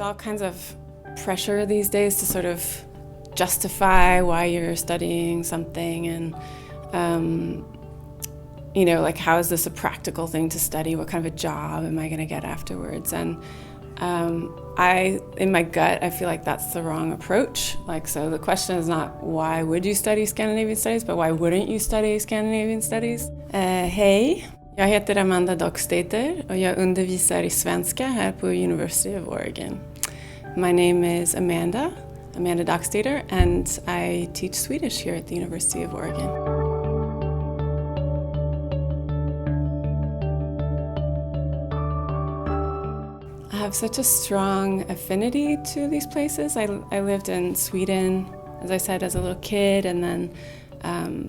all kinds of pressure these days to sort of justify why you're studying something, and like, how is this a practical thing to study? What kind of a job am I going to get afterwards? And in my gut, I feel like that's the wrong approach. So the question is not why would you study Scandinavian Studies, but why wouldn't you study Scandinavian Studies? Hej, jag heter Elaine Doxtater och jag undervisar i svenska här på University of Oregon. My name is Amanda Doxtater, and I teach Swedish here at the University of Oregon. I have such a strong affinity to these places. I lived in Sweden, as I said, as a little kid, and then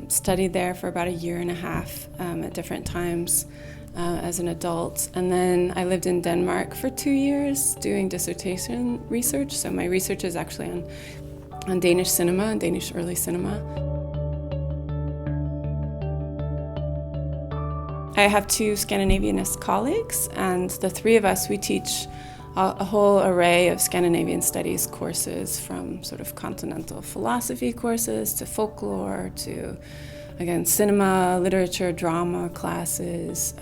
studied there for about a year and a half at different times as an adult. And then I lived in Denmark for 2 years doing dissertation research. So my research is actually on Danish cinema and Danish early cinema. I have 2 Scandinavianist colleagues, and the 3 of us, we teach a whole array of Scandinavian Studies courses, from sort of continental philosophy courses to folklore to, again, cinema, literature, drama classes,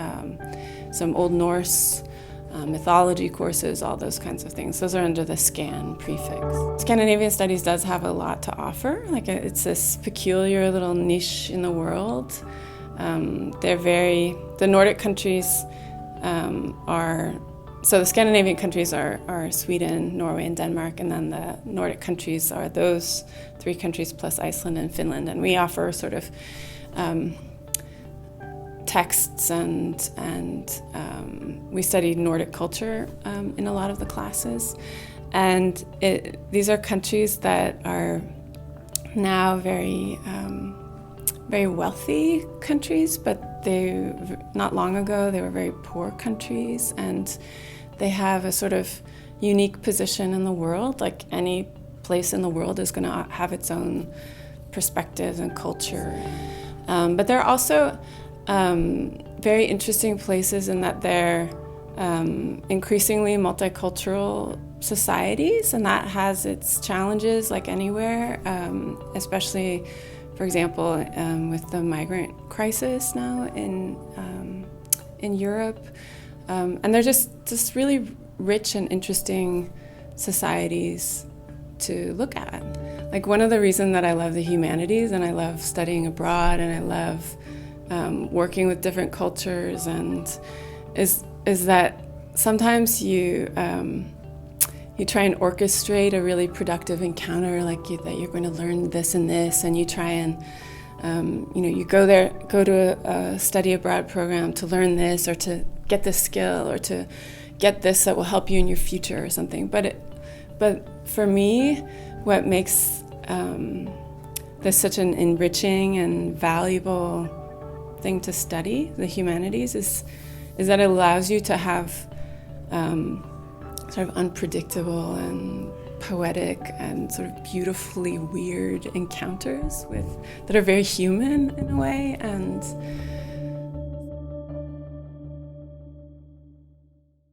some Old Norse mythology courses, all those kinds of things. Those are under the Scan prefix. Scandinavian Studies does have a lot to offer. It's this peculiar little niche in the world. The Nordic countries so the Scandinavian countries are Sweden, Norway, and Denmark, and then the Nordic countries are those 3 countries plus Iceland and Finland. And we offer sort of texts and we study Nordic culture in a lot of the classes. And these are countries that are now very wealthy countries, but not long ago they were very poor countries, and they have a sort of unique position in the world. Like any place in the world is going to have its own perspectives and culture. But they're also very interesting places in that they're increasingly multicultural societies, and that has its challenges like anywhere, especially, for example, with the migrant crisis now in Europe. And they're just really rich and interesting societies to look at. Like, one of the reasons that I love the humanities and I love studying abroad and I love working with different cultures and is that sometimes you try and orchestrate a really productive encounter, that you're going to learn this and this, and you try and you go to a study abroad program to learn this or to get this skill or to get this that will help you in your future or something. But for me, what makes this such an enriching and valuable thing to study, the humanities, is that it allows you to have sort of unpredictable and poetic and sort of beautifully weird encounters that are very human in a way, and